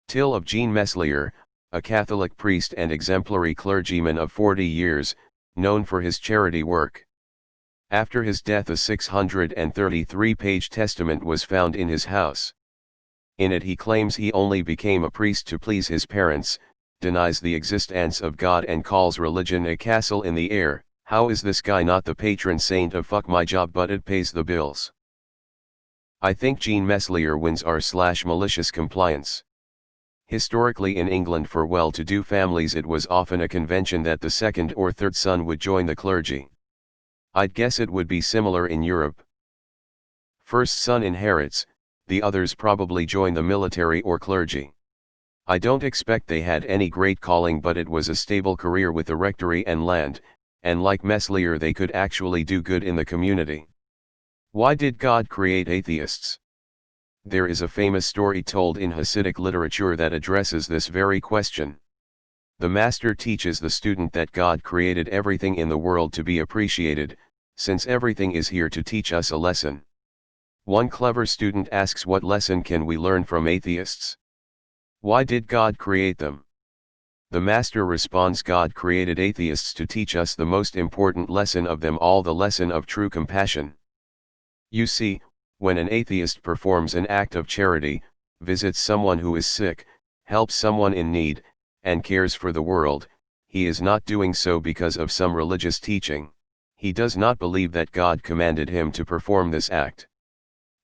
TIL of Jean Meslier, a Catholic priest and exemplary clergyman of 40 years, known for his charity work. After his death, a 633-page testament was found in his house. In it he claims he only became a priest to please his parents, denies the existence of God and calls religion a castle in the air. How is this guy not the patron saint of fuck my job but it pays the bills? I think Jean Meslier wins r/malicious compliance. Historically in England, for well-to-do families it was often a convention that the second or third son would join the clergy. I'd guess it would be similar in Europe. First son inherits, the others probably join the military or clergy. I don't expect they had any great calling, but it was a stable career with the rectory and land, and like Meslier they could actually do good in the community. Why did God create atheists? There is a famous story told in Hasidic literature that addresses this very question. The master teaches the student that God created everything in the world to be appreciated, since everything is here to teach us a lesson. One clever student asks, what lesson can we learn from atheists? Why did God create them? The master responds, God created atheists to teach us the most important lesson of them all, the lesson of true compassion. You see, when an atheist performs an act of charity, visits someone who is sick, helps someone in need, and cares for the world, he is not doing so because of some religious teaching. He does not believe that God commanded him to perform this act.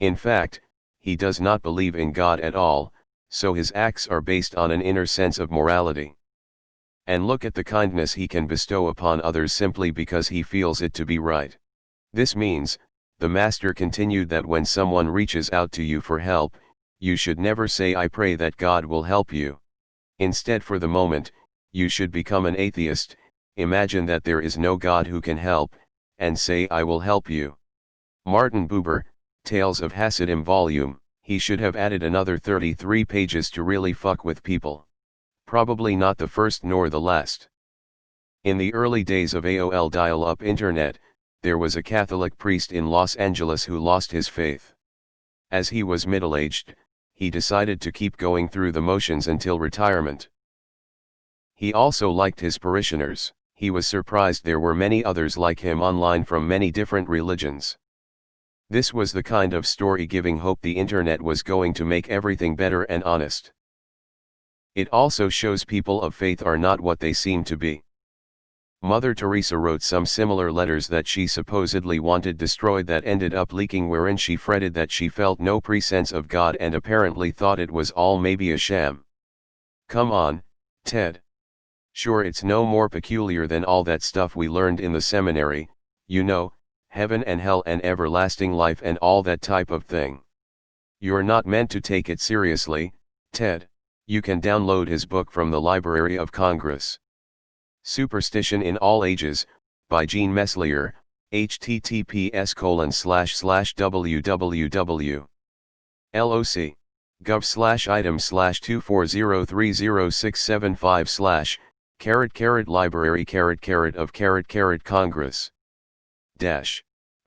In fact, he does not believe in God at all, so his acts are based on an inner sense of morality. And look at the kindness he can bestow upon others simply because he feels it to be right. This means, the master continued, that when someone reaches out to you for help, you should never say, I pray that God will help you. Instead, for the moment, you should become an atheist, imagine that there is no God who can help, and say, I will help you. Martin Buber, Tales of Hasidim Volume. He should have added another 33 pages to really fuck with people. Probably not the first nor the last. In the early days of AOL dial-up internet, there was a Catholic priest in Los Angeles who lost his faith. As he was middle-aged, he decided to keep going through the motions until retirement. He also liked his parishioners. He was surprised there were many others like him online from many different religions. This was the kind of story giving hope the internet was going to make everything better and honest. It also shows people of faith are not what they seem to be. Mother Teresa wrote some similar letters that she supposedly wanted destroyed that ended up leaking, wherein she fretted that she felt no presence of God and apparently thought it was all maybe a sham. Come on, Ted. Sure, it's no more peculiar than all that stuff we learned in the seminary, you know, heaven and hell and everlasting life and all that type of thing. You're not meant to take it seriously, Ted. You can download his book from the Library of Congress. Superstition in All Ages, by Jean Meslier, https://www.loc.gov/item/2403675/, Congress.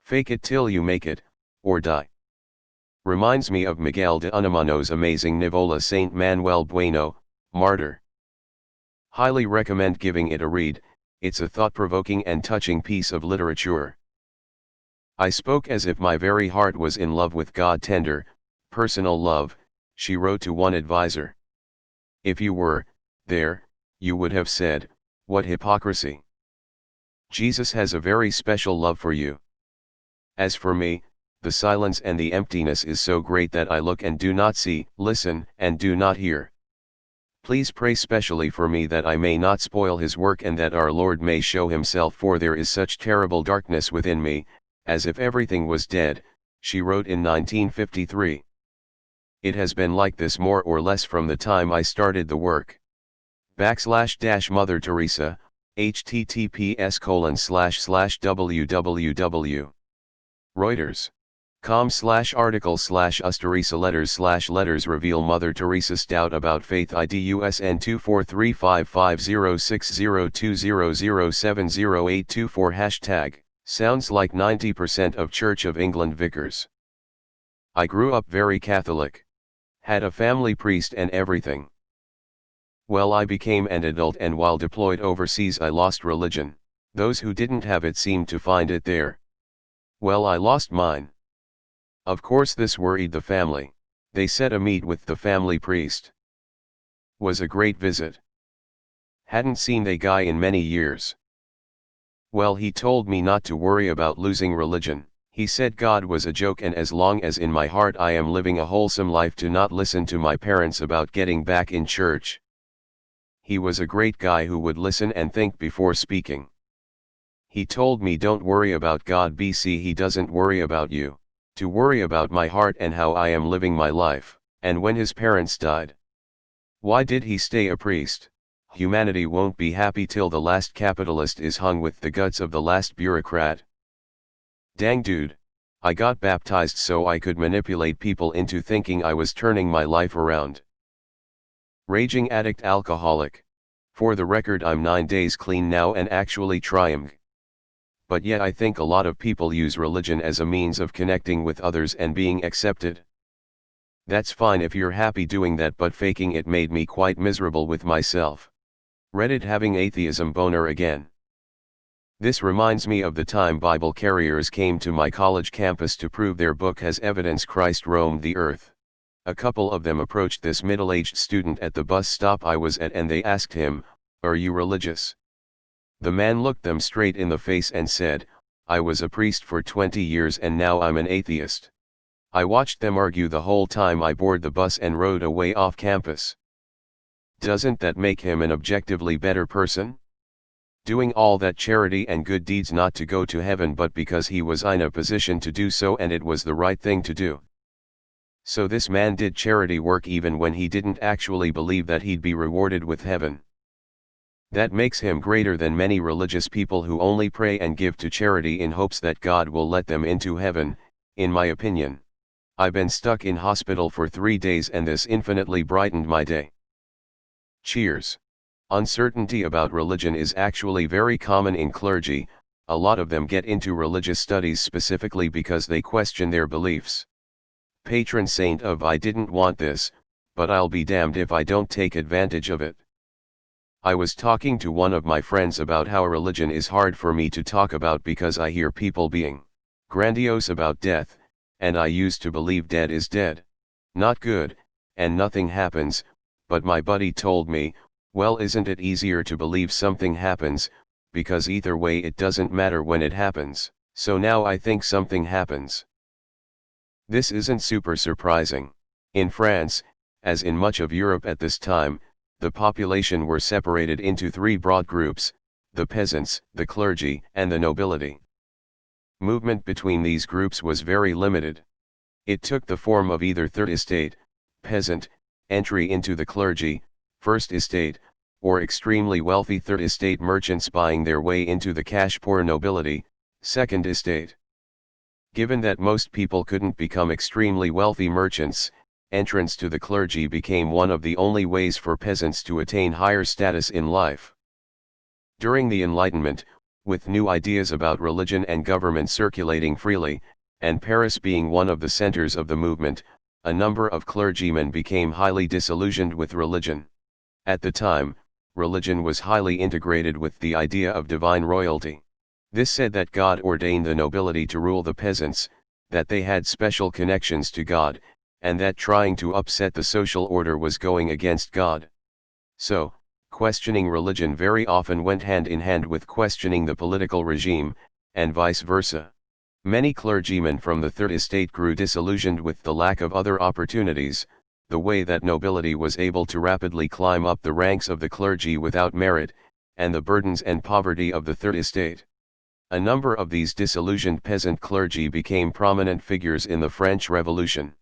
Fake it till you make it, or die. Reminds me of Miguel de Unamano's amazing novella Saint Manuel Bueno, Martyr. Highly recommend giving it a read. It's a thought-provoking and touching piece of literature. I spoke as if my very heart was in love with God, tender, personal love, she wrote to one advisor. If you were there, you would have said, what hypocrisy. Jesus has a very special love for you. As for me, the silence and the emptiness is so great that I look and do not see, listen and do not hear. Please pray specially for me that I may not spoil his work and that our Lord may show himself, for there is such terrible darkness within me, as if everything was dead, she wrote in 1953. It has been like this more or less from the time I started the work. /Mother Teresa, https://www. Reuters. com/article/us/Teresa letters reveal Mother Teresa stout about faith. IDUSN 24355060200700824 Sounds like 90% of Church of England vicars. I grew up very Catholic. Had a family priest and everything. Well, I became an adult, and while deployed overseas I lost religion. Those who didn't have it seemed to find it there. Well, I lost mine. Of course this worried the family. They set a meet with the family priest. Was a great visit. Hadn't seen the guy in many years. Well, he told me not to worry about losing religion. He said God was a joke, and as long as in my heart I am living a wholesome life, to not listen to my parents about getting back in church. He was a great guy who would listen and think before speaking. He told me, don't worry about God, BC, he doesn't worry about you. To worry about my heart and how I am living my life. And when his parents died, why did he stay a priest? Humanity won't be happy till the last capitalist is hung with the guts of the last bureaucrat. Dang dude, I got baptized so I could manipulate people into thinking I was turning my life around. Raging addict, alcoholic. For the record, I'm 9 days clean now and actually trying. But yet I think a lot of people use religion as a means of connecting with others and being accepted. That's fine if you're happy doing that, but faking it made me quite miserable with myself. Reddit having atheism boner again. This reminds me of the time Bible carriers came to my college campus to prove their book has evidence Christ roamed the earth. A couple of them approached this middle-aged student at the bus stop I was at, and they asked him, "Are you religious?" The man looked them straight in the face and said, "I was a priest for 20 years and now I'm an atheist." I watched them argue the whole time I boarded the bus and rode away off campus. Doesn't that make him an objectively better person? Doing all that charity and good deeds not to go to heaven, but because he was in a position to do so and it was the right thing to do. So this man did charity work even when he didn't actually believe that he'd be rewarded with heaven. That makes him greater than many religious people who only pray and give to charity in hopes that God will let them into heaven, in my opinion. I've been stuck in hospital for 3 days and this infinitely brightened my day. Cheers. Uncertainty about religion is actually very common in clergy. A lot of them get into religious studies specifically because they question their beliefs. Patron saint of I didn't want this, but I'll be damned if I don't take advantage of it. I was talking to one of my friends about how religion is hard for me to talk about because I hear people being grandiose about death, and I used to believe dead is dead. Not good, and nothing happens, but my buddy told me, well, isn't it easier to believe something happens, because either way it doesn't matter when it happens, so now I think something happens. This isn't super surprising. In France, as in much of Europe at this time, the population were separated into 3 broad groups: the peasants, the clergy, and the nobility. Movement between these groups was very limited. It took the form of either third estate, peasant, entry into the clergy, first estate, or extremely wealthy third estate merchants buying their way into the cash-poor nobility, second estate. Given that most people couldn't become extremely wealthy merchants, entrance to the clergy became one of the only ways for peasants to attain higher status in life. During the Enlightenment, with new ideas about religion and government circulating freely, and Paris being one of the centers of the movement, a number of clergymen became highly disillusioned with religion. At the time, religion was highly integrated with the idea of divine royalty. This said that God ordained the nobility to rule the peasants, that they had special connections to God, and that trying to upset the social order was going against God. So, questioning religion very often went hand in hand with questioning the political regime, and vice versa. Many clergymen from the Third Estate grew disillusioned with the lack of other opportunities, the way that nobility was able to rapidly climb up the ranks of the clergy without merit, and the burdens and poverty of the Third Estate. A number of these disillusioned peasant clergy became prominent figures in the French Revolution.